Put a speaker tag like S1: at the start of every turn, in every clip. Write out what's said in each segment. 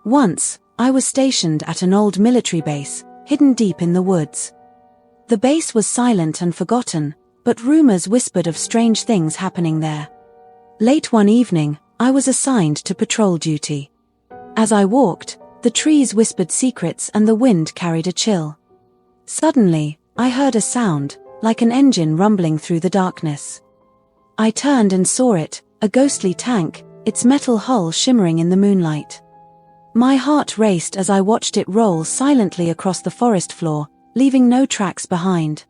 S1: Once, I was stationed at an old military base, hidden deep in the woods. The base was silent and forgotten, but rumors whispered of strange things happening there. Late one evening, I was assigned to patrol duty. As I walked, the trees whispered secrets and the wind carried a chill. Suddenly, I heard a sound, like an engine rumbling through the darkness. I turned and saw it, a ghostly tank, its metal hull shimmering in the moonlight. My heart raced as I watched it roll silently across the forest floor, leaving no tracks behind.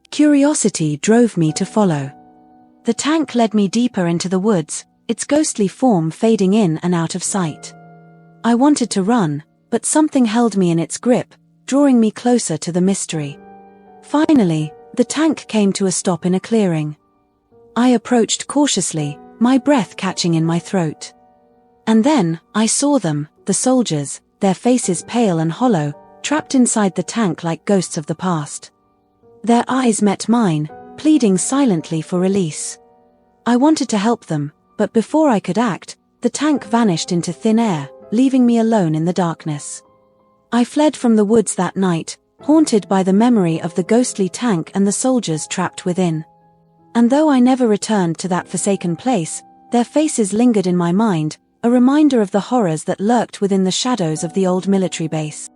S1: Curiosity drove me to follow. The tank led me deeper into the woods, its ghostly form fading in and out of sight. I wanted to run, but something held me in its grip, drawing me closer to the mystery. Finally, the tank came to a stop in a clearing. I approached cautiously, my breath catching in my throat. And then, I saw them, the soldiers, their faces pale and hollow, trapped inside the tank like ghosts of the past. Their eyes met mine, pleading silently for release. I wanted to help them, but before I could act, the tank vanished into thin air, leaving me alone in the darkness. I fled from the woods that night, haunted by the memory of the ghostly tank and the soldiers trapped within. And though I never returned to that forsaken place, their faces lingered in my mind, a reminder of the horrors that lurked within the shadows of the old military base.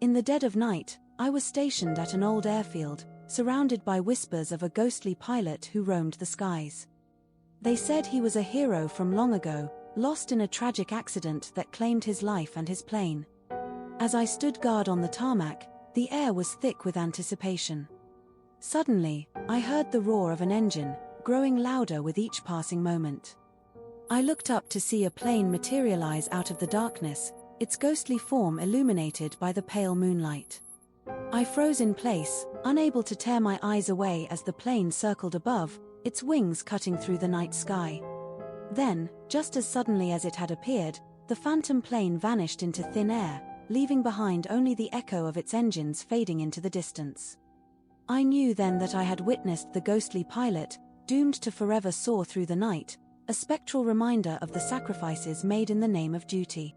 S1: In the dead of night, I was stationed at an old airfield, surrounded by whispers of a ghostly pilot who roamed the skies. They said he was a hero from long ago, lost in a tragic accident that claimed his life and his plane. As I stood guard on the tarmac, the air was thick with anticipation. Suddenly, I heard the roar of an engine, growing louder with each passing moment. I looked up to see a plane materialize out of the darkness, its ghostly form illuminated by the pale moonlight. I froze in place, unable to tear my eyes away as the plane circled above, its wings cutting through the night sky. Then, just as suddenly as it had appeared, the phantom plane vanished into thin air, leaving behind only the echo of its engines fading into the distance. I knew then that I had witnessed the ghostly pilot, doomed to forever soar through the night, a spectral reminder of the sacrifices made in the name of duty.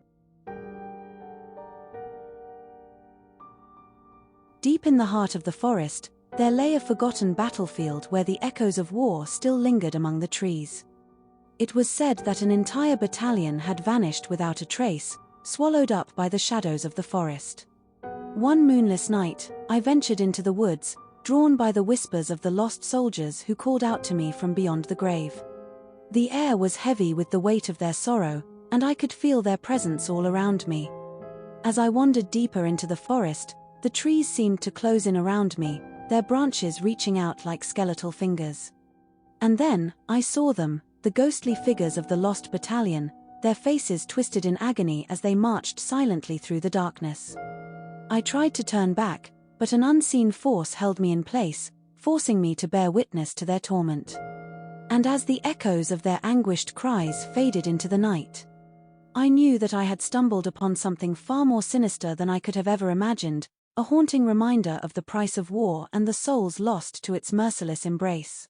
S1: Deep in the heart of the forest, there lay a forgotten battlefield where the echoes of war still lingered among the trees. It was said that an entire battalion had vanished without a trace, swallowed up by the shadows of the forest. One moonless night, I ventured into the woods, drawn by the whispers of the lost soldiers who called out to me from beyond the grave. The air was heavy with the weight of their sorrow, and I could feel their presence all around me. As I wandered deeper into the forest, the trees seemed to close in around me, their branches reaching out like skeletal fingers. And then, I saw them, the ghostly figures of the lost battalion, their faces twisted in agony as they marched silently through the darkness. I tried to turn back, but an unseen force held me in place, forcing me to bear witness to their torment. And as the echoes of their anguished cries faded into the night, I knew that I had stumbled upon something far more sinister than I could have ever imagined, a haunting reminder of the price of war and the souls lost to its merciless embrace.